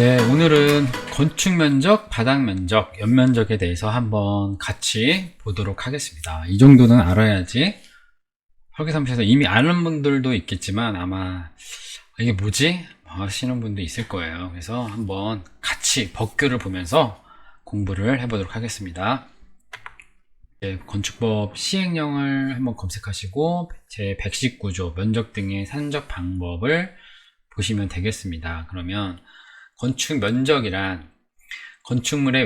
네, 오늘은 건축 면적, 바닥 면적, 옆면적에 대해서 한번 같이 보도록 하겠습니다. 이 정도는 알아야지 설계사무실에서 이미 아는 분들도 있겠지만 아마 이게 뭐지? 하시는 분도 있을 거예요. 그래서 한번 같이 법규를 보면서 공부를 해보도록 하겠습니다. 건축법 시행령을 한번 검색하시고 제119조 면적 등의 산적 방법을 보시면 되겠습니다. 그러면 건축 면적이란 건축물의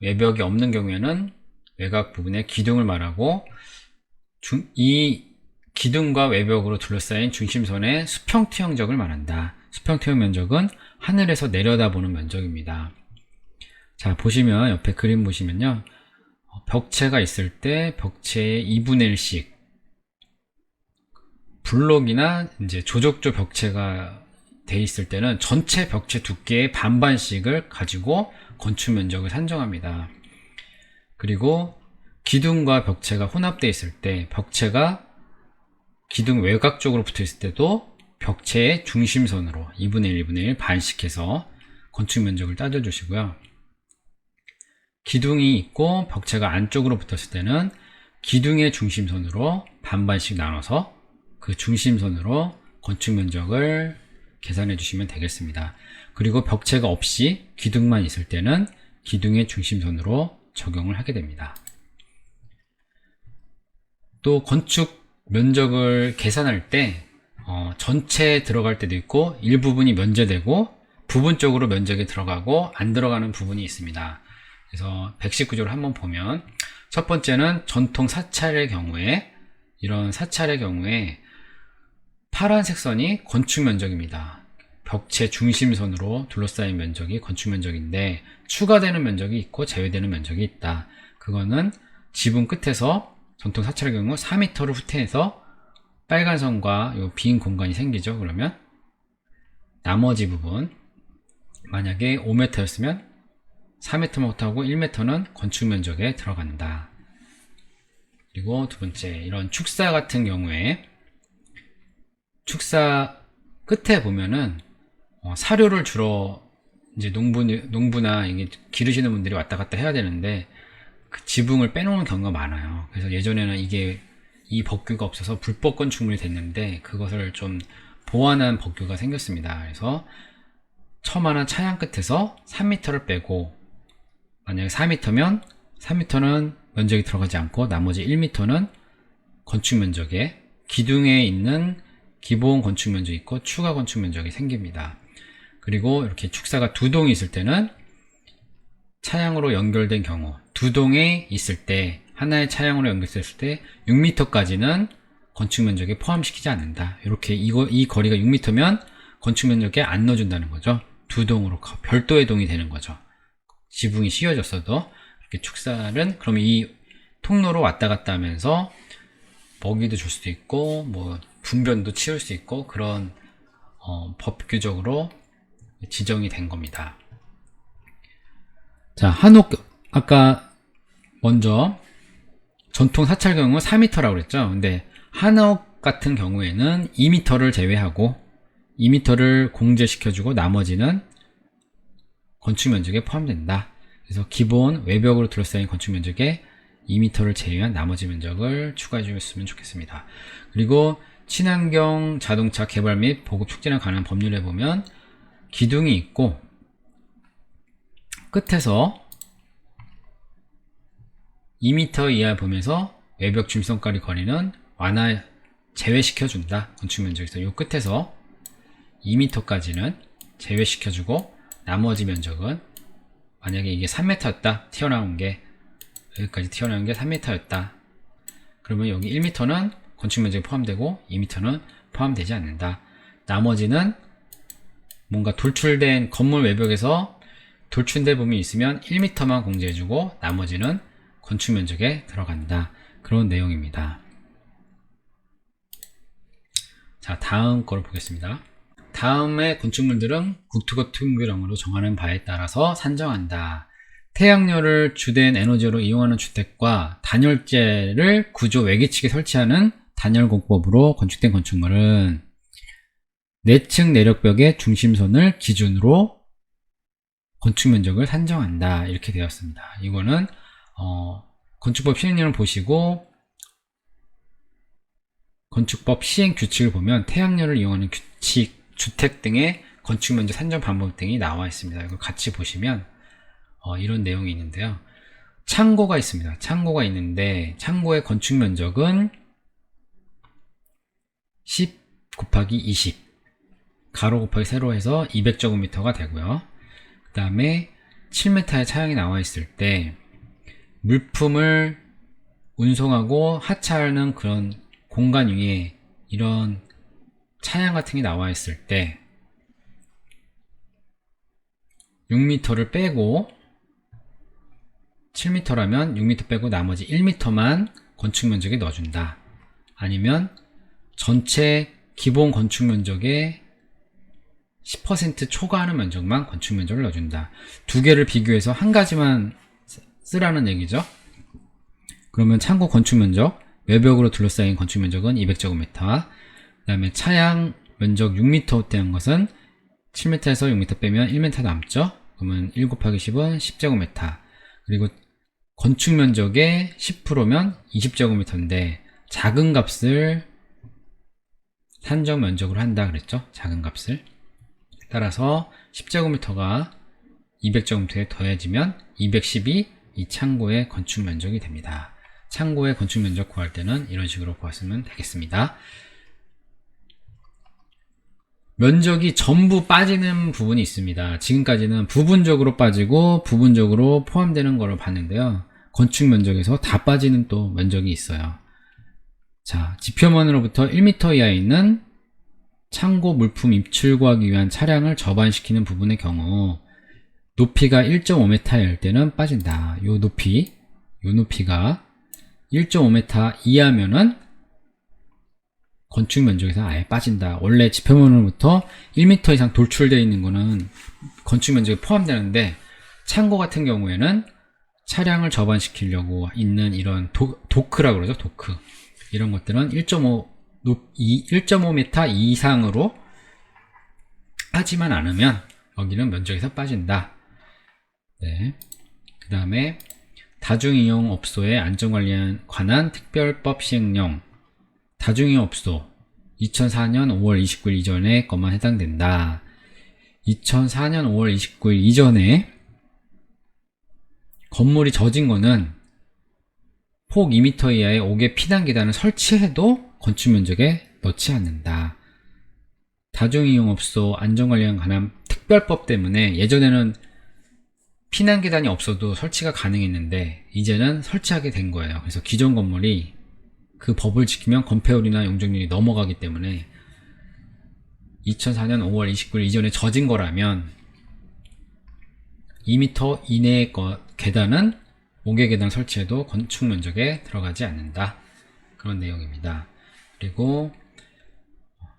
외벽이 없는 경우에는 외곽 부분의 기둥을 말하고 이 기둥과 외벽으로 둘러싸인 중심선의 수평투영적을 말한다. 수평투영 면적은 하늘에서 내려다보는 면적입니다. 자, 보시면 옆에 그림 보시면요. 벽체가 있을 때 벽체의 2분의 1씩 블록이나 이제 조적조 벽체가 돼 있을 때는 전체 벽체 두께의 반반씩을 가지고 건축 면적을 산정합니다. 그리고 기둥과 벽체가 혼합되어 있을 때 벽체가 기둥 외곽 쪽으로 붙어 있을 때도 벽체의 중심선으로 2분의 1, 2분의 1 반씩 해서 건축 면적을 따져 주시고요. 기둥이 있고 벽체가 안쪽으로 붙었을 때는 기둥의 중심선으로 반반씩 나눠서 그 중심선으로 건축 면적을 계산해 주시면 되겠습니다. 그리고 벽체가 없이 기둥만 있을 때는 기둥의 중심선으로 적용을 하게 됩니다. 또 건축 면적을 계산할 때 전체에 들어갈 때도 있고 일부분이 면제되고 부분적으로 면적이 들어가고 안 들어가는 부분이 있습니다. 그래서 119조를 한번 보면 첫 번째는 전통 사찰의 경우에 이런 사찰의 경우에 파란색 선이 건축 면적입니다. 벽체 중심선으로 둘러싸인 면적이 건축 면적인데 추가되는 면적이 있고 제외되는 면적이 있다. 그거는 지붕 끝에서 전통 사찰의 경우 4m를 후퇴해서 빨간 선과 요 빈 공간이 생기죠. 그러면 나머지 부분 만약에 5m였으면 4m만 후퇴하고 1m는 건축 면적에 들어간다. 그리고 두 번째, 이런 축사 같은 경우에 축사 끝에 보면은 사료를 주로 이제 농부나 이게 기르시는 분들이 왔다 갔다 해야 되는데 그 지붕을 빼놓는 경우가 많아요. 그래서 예전에는 이 법규가 없어서 불법 건축물이 됐는데 그것을 좀 보완한 법규가 생겼습니다. 그래서 처마나 차양 끝에서 3m를 빼고 만약에 4m면 3m는 면적이 들어가지 않고 나머지 1m는 건축 면적에 기둥에 있는 기본 건축 면적이 있고 추가 건축 면적이 생깁니다. 그리고 이렇게 축사가 두 동이 있을 때는 차양으로 연결된 경우 두 동에 있을 때 하나의 차양으로 연결됐을 때 6m까지는 건축 면적에 포함시키지 않는다. 이렇게 이 거리가 6m면 건축 면적에 안 넣어준다는 거죠. 두 동으로 별도의 동이 되는 거죠. 지붕이 씌워졌어도 이렇게 축사는 그럼 이 통로로 왔다 갔다 하면서 먹이도 줄 수도 있고 뭐 분변도 치울 수 있고 그런 법규적으로 지정이 된 겁니다. 자, 한옥 아까 먼저 전통 사찰 경우 4m라고 그랬죠. 근데 한옥 같은 경우에는 2m를 제외하고 2m를 공제시켜주고 나머지는 건축 면적에 포함된다. 그래서 기본 외벽으로 둘러싸인 건축 면적에 2m를 제외한 나머지 면적을 추가해 주셨으면 좋겠습니다. 그리고 친환경 자동차 개발 및 보급 촉진에 관한 법률에 보면 기둥이 있고 끝에서 2m 이하 보면서 외벽 중심선까지 거리는 제외시켜준다. 건축 면적에서 이 끝에서 2m까지는 제외시켜주고 나머지 면적은 만약에 이게 3m였다. 튀어나온 게 여기까지 튀어나온 게 3m였다. 그러면 여기 1m는 건축 면적에 포함되고 2m는 포함되지 않는다. 나머지는 뭔가 돌출된 건물 외벽에서 돌출된 부분이 있으면 1m만 공제해주고 나머지는 건축 면적에 들어간다. 그런 내용입니다. 자, 다음 거를 보겠습니다. 다음의 건축물들은 국토교통규령으로 정하는 바에 따라서 산정한다. 태양열을 주된 에너지로 이용하는 주택과 단열재를 구조 외기측에 설치하는 단열공법으로 건축된 건축물은 내층 내력벽의 중심선을 기준으로 건축 면적을 산정한다. 이렇게 되었습니다. 이거는 건축법 시행령을 보시고 건축법 시행 규칙을 보면 태양열을 이용하는 규칙, 주택 등의 건축 면적 산정 방법 등이 나와 있습니다. 이걸 같이 보시면 이런 내용이 있는데요. 창고가 있습니다. 창고가 있는데 창고의 건축 면적은 10 곱하기 20 가로 곱하기 세로 해서 200제곱미터가 되고요. 그 다음에 7m의 차량이 나와 있을 때 물품을 운송하고 하차하는 그런 공간 위에 이런 차량 같은 게 나와 있을 때 6m를 빼고 7m라면 6m 빼고 나머지 1m만 건축 면적에 넣어준다. 아니면 전체 기본 건축 면적의 10% 초과하는 면적만 건축 면적을 넣어준다. 두 개를 비교해서 한 가지만 쓰라는 얘기죠. 그러면 창고 건축 면적, 외벽으로 둘러싸인 건축 면적은 200제곱미터, 그 다음에 차양 면적 6m대한 것은 7m에서 6m 빼면 1m 남죠. 그러면 1 곱하기 10은 10제곱미터. 그리고 건축 면적의 10%면 20제곱미터인데 작은 값을 산정 면적으로 한다 그랬죠. 작은 값을. 따라서 10제곱미터가 200제곱미터에 더해지면 210이 이 창고의 건축 면적이 됩니다. 창고의 건축 면적 구할 때는 이런 식으로 구하시면 되겠습니다. 면적이 전부 빠지는 부분이 있습니다. 지금까지는 부분적으로 빠지고 부분적으로 포함되는 거를 봤는데요. 건축 면적에서 다 빠지는 또 면적이 있어요. 자, 지표면으로부터 1m 이하에 있는 창고 물품 입출구하기 위한 차량을 접안시키는 부분의 경우 높이가 1.5m일 때는 빠진다. 요 높이가 1.5m 이하면은 건축 면적에서 아예 빠진다. 원래 지표면으로부터 1m 이상 돌출되어 있는 거는 건축 면적에 포함되는데 창고 같은 경우에는 차량을 접안시키려고 있는 이런 도크라고 그러죠. 도크. 이런 것들은 1.5m 이상으로 하지만 않으면 여기는 면적에서 빠진다. 네. 그 다음에 다중이용업소의 안전관리에 관한 특별법 시행령. 다중이용업소 2004년 5월 29일 이전의 것만 해당된다. 2004년 5월 29일 이전에 건물이 젖은 거는 폭 2m 이하의 5개 피난 계단을 설치해도 건축 면적에 넣지 않는다. 다중이용업소 안전관리에 관한 특별법 때문에 예전에는 피난 계단이 없어도 설치가 가능했는데 이제는 설치하게 된 거예요. 그래서 기존 건물이 그 법을 지키면 건폐율이나 용적률이 넘어가기 때문에 2004년 5월 29일 이전에 젖은 거라면 2m 이내의 계단은 5개 계단 설치해도 건축 면적에 들어가지 않는다. 그런 내용입니다. 그리고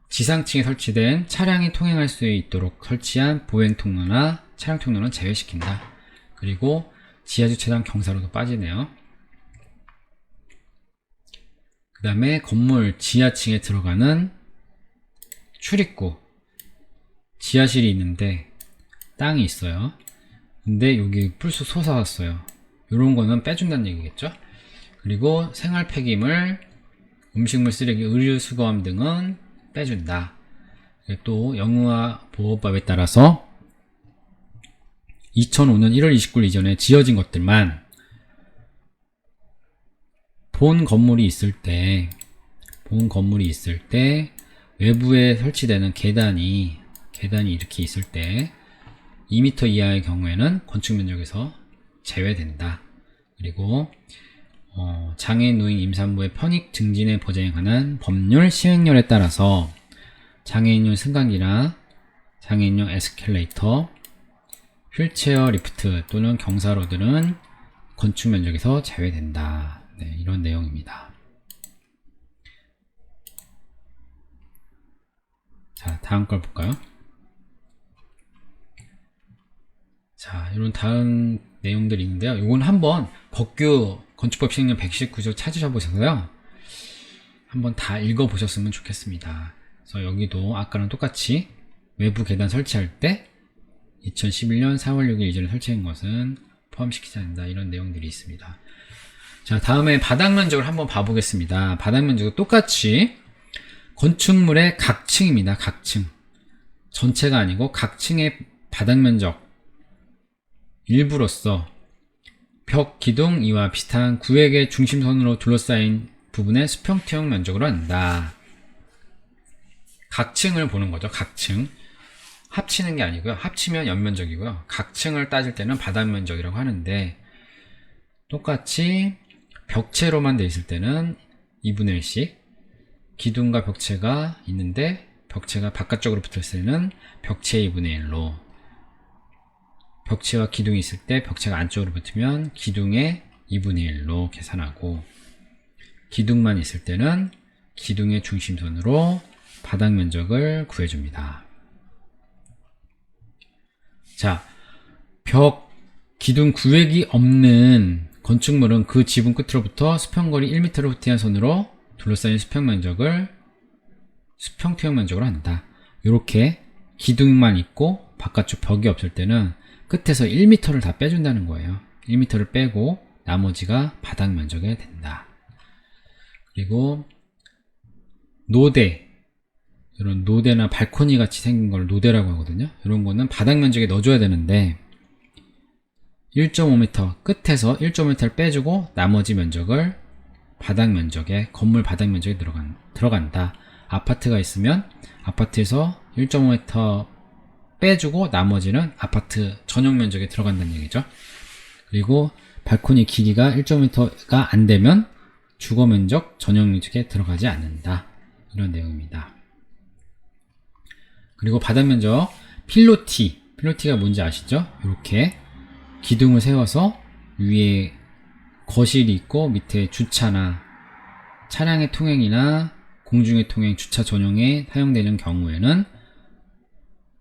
지상층에 설치된 차량이 통행할 수 있도록 설치한 보행 통로나 차량 통로는 제외시킨다. 그리고 지하주차장 경사로도 빠지네요. 그 다음에 건물 지하층에 들어가는 출입구, 지하실이 있는데 땅이 있어요. 근데 여기 불쑥 솟아왔어요. 이런 거는 빼준다는 얘기겠죠. 그리고 생활 폐기물, 음식물 쓰레기, 의류 수거함 등은 빼준다. 또 영유아 보호법에 따라서 2005년 1월 29일 이전에 지어진 것들만 본 건물이 있을 때 외부에 설치되는 계단이 이렇게 있을 때 2m 이하의 경우에는 건축 면적에서 제외된다. 그리고 장애인 노인 임산부의 편익 증진의 보장에 관한 법률 시행령에 따라서 장애인용 승강기나 장애인용 에스컬레이터, 휠체어 리프트 또는 경사로들은 건축 면적에서 제외된다. 네, 이런 내용입니다. 자, 다음 걸 볼까요? 자, 이런 다음 내용들이 있는데요. 이건 한번 법규 건축법 시행령 119조 찾으셔보셔서요. 한번 다 읽어보셨으면 좋겠습니다. 그래서 여기도 아까랑 똑같이 외부 계단 설치할 때 2011년 4월 6일 이전에 설치한 것은 포함시키지 않는다. 이런 내용들이 있습니다. 자, 다음에 바닥 면적을 한번 봐보겠습니다. 바닥 면적은 똑같이 건축물의 각층입니다. 각층. 전체가 아니고 각층의 바닥 면적 일부로서 벽, 기둥, 이와 비슷한 구획의 중심선으로 둘러싸인 부분의 수평투영 면적으로 한다. 각층을 보는 거죠. 각층. 합치는 게 아니고요. 합치면 연면적이고요. 각층을 따질 때는 바닥 면적이라고 하는데, 똑같이 벽체로만 되어 있을 때는 2분의 1씩, 기둥과 벽체가 있는데 벽체가 바깥쪽으로 붙었을 때는 벽체 2분의 1로, 벽체와 기둥이 있을 때 벽체가 안쪽으로 붙으면 기둥의 2분의 1로 계산하고, 기둥만 있을 때는 기둥의 중심선으로 바닥 면적을 구해줍니다. 자, 벽, 기둥 구획이 없는 건축물은 그 지붕 끝으로부터 수평거리 1m를 후퇴한 선으로 둘러싸인 수평투영 면적으로 한다. 이렇게 기둥만 있고 바깥쪽 벽이 없을 때는 끝에서 1m를 다 빼준다는 거예요. 1m를 빼고 나머지가 바닥 면적이 된다. 그리고 노대, 이런 노대나 발코니 같이 생긴 걸 노대라고 하거든요. 이런 거는 바닥 면적에 넣어줘야 되는데 1.5m 끝에서 1.5m를 빼주고 나머지 면적을 바닥 면적에, 건물 바닥 면적에 들어간다. 아파트가 있으면 아파트에서 1.5m 빼주고 나머지는 아파트 전용 면적에 들어간다는 얘기죠. 그리고 발코니 길이가 1.5m가 안 되면 주거 면적 전용 면적에 들어가지 않는다. 이런 내용입니다. 그리고 바닥 면적 필로티가 뭔지 아시죠? 이렇게 기둥을 세워서 위에 거실이 있고 밑에 주차나 차량의 통행이나 공중의 통행, 주차 전용에 사용되는 경우에는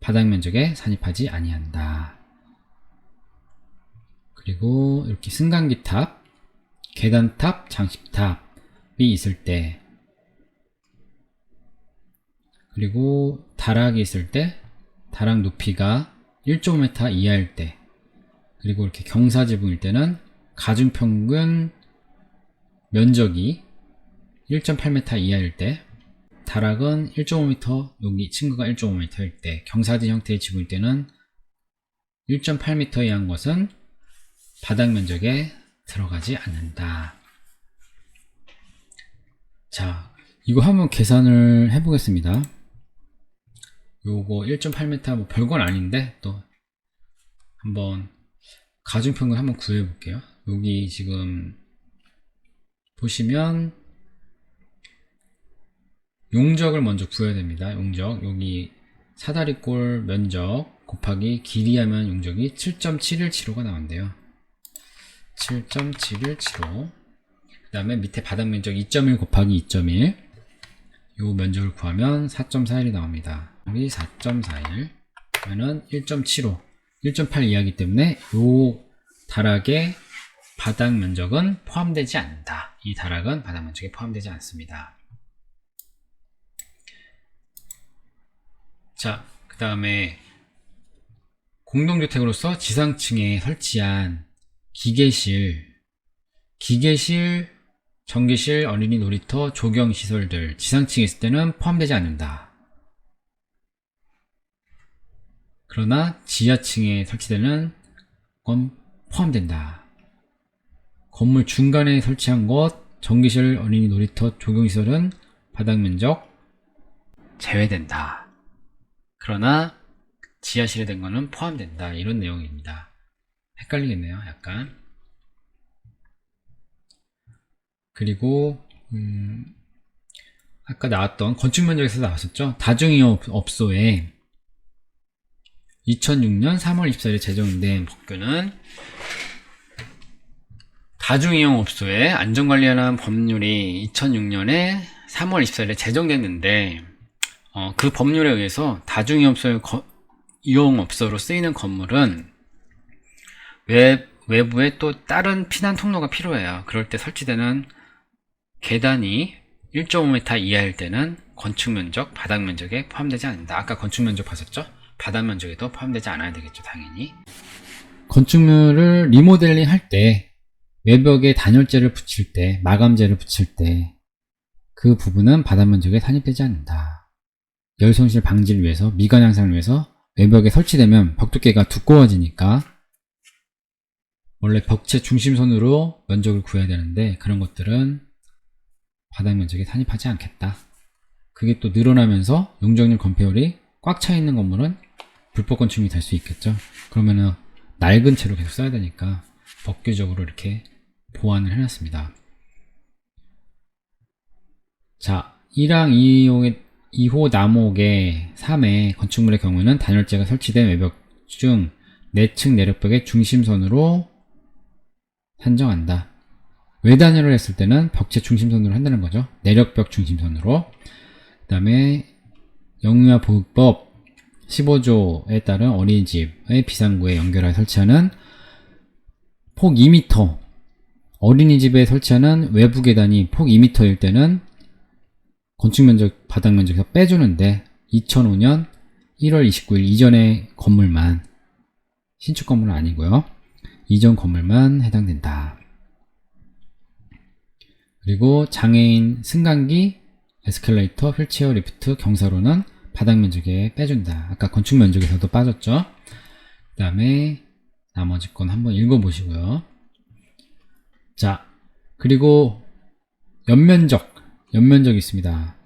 바닥 면적에 산입하지 아니한다. 그리고 이렇게 승강기탑, 계단탑, 장식탑이 있을 때, 그리고 다락이 있을 때, 다락 높이가 1.5m 이하일 때, 그리고 이렇게 경사지붕일 때는 가중평균 면적이 1.8m 이하일 때, 다락은 1.5m, 여기 층고가 1.5m일 때, 경사진 형태의 지붕일 때는 1.8m 이하인 것은 바닥 면적에 들어가지 않는다. 자, 이거 한번 계산을 해보겠습니다. 요거 1.8m 뭐 별건 아닌데 또 한번 가중평균 한번 구해볼게요. 여기 지금 보시면 용적을 먼저 구해야 됩니다. 용적, 여기 사다리꼴 면적 곱하기 길이 하면 용적이 7.717호가 나온대요. 7.717호. 그 다음에 밑에 바닥 면적 2.1 곱하기 2.1, 요 면적을 구하면 4.41이 나옵니다. 여기 4.41 그러면 1.75, 1.8 이하이기 때문에 요 다락의 바닥 면적은 포함되지 않는다. 이 다락은 바닥 면적에 포함되지 않습니다. 자, 그 다음에 공동주택으로서 지상층에 설치한 기계실, 전기실, 어린이 놀이터, 조경시설들 지상층에 있을 때는 포함되지 않는다. 그러나 지하층에 설치되는 건 포함된다. 건물 중간에 설치한 것, 전기실, 어린이 놀이터, 조경시설은 바닥 면적 제외된다. 그러나 지하실에 된 거는 포함된다. 이런 내용입니다. 헷갈리겠네요, 약간. 그리고 아까 나왔던 건축면적에서 나왔었죠. 다중이용업소에 2006년 3월 24일에 제정된 법규는 다중이용업소에 안전관리하는 법률이 2006년에 3월 24일에 제정됐는데 그 법률에 의해서 다중이용업소로 쓰이는 건물은 외부에 또 다른 피난 통로가 필요해요. 그럴 때 설치되는 계단이 1.5m 이하일 때는 건축면적, 바닥 면적에 포함되지 않는다. 아까 건축면적 봤었죠? 바닥 면적에도 포함되지 않아야 되겠죠, 당연히. 건축물을 리모델링 할 때, 외벽에 단열재를 붙일 때, 마감재를 붙일 때, 그 부분은 바닥 면적에 산입되지 않는다. 열 손실 방지를 위해서, 미관 향상을 위해서 외벽에 설치되면 벽 두께가 두꺼워지니까 원래 벽체 중심선으로 면적을 구해야 되는데 그런 것들은 바닥 면적에 산입하지 않겠다. 그게 또 늘어나면서 용적률 건폐율이 꽉 차 있는 건물은 불법 건축이 될 수 있겠죠. 그러면은 낡은 채로 계속 써야 되니까 법규적으로 이렇게 보완을 해놨습니다. 자, 1항 2호 남옥의 3의 건축물의 경우는 단열재가 설치된 외벽 중 내층 내력벽의 중심선으로 산정한다. 외단열을 했을 때는 벽체 중심선으로 한다는 거죠. 내력벽 중심선으로. 그 다음에 영유아 보호법 15조에 따른 어린이집의 비상구에 연결하여 설치하는 폭 2m, 어린이집에 설치하는 외부 계단이 폭 2m일 때는 건축면적, 바닥면적에서 빼주는데 2005년 1월 29일 이전의 건물만, 신축 건물은 아니고요. 이전 건물만 해당된다. 그리고 장애인 승강기, 에스컬레이터, 휠체어, 리프트, 경사로는 바닥면적에 빼준다. 아까 건축면적에서도 빠졌죠. 그 다음에 나머지 건 한번 읽어보시고요. 자, 그리고 연면적이 있습니다.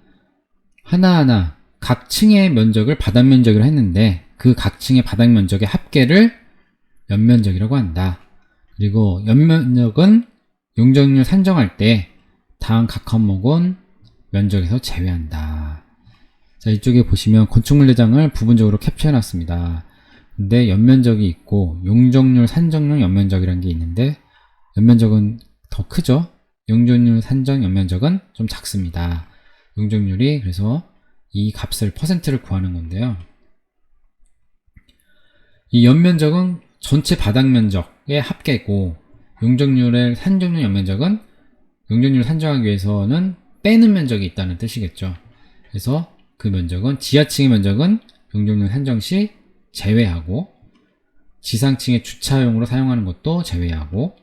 하나하나 각 층의 면적을 바닥면적으로 했는데 그 각 층의 바닥면적의 합계를 연면적이라고 한다. 그리고 연면적은 용적률 산정할 때 다음 각 항목은 면적에서 제외한다. 자, 이쪽에 보시면 건축물 내장을 부분적으로 캡처해 놨습니다. 근데 연면적이 있고 용적률 산정용 연면적이라는 게 있는데 연면적은 더 크죠. 용적률 산정 연면적은 좀 작습니다. 용적률이 그래서 이 값을 퍼센트를 구하는 건데요. 이 연면적은 전체 바닥 면적의 합계고 용적률의 산정용 연면적은 용적률을 산정하기 위해서는 빼는 면적이 있다는 뜻이겠죠. 그래서 그 면적은 지하층의 면적은 용적률 산정 시 제외하고 지상층의 주차용으로 사용하는 것도 제외하고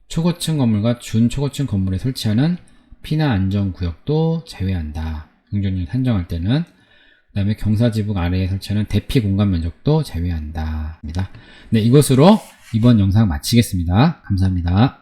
초고층 건물과 준초고층 건물에 설치하는 피난 안전구역도 제외한다. 용적률 산정할 때는. 그 다음에 경사지붕 아래에 설치하는 대피 공간 면적도 제외한다. 네, 이것으로 이번 영상 마치겠습니다. 감사합니다.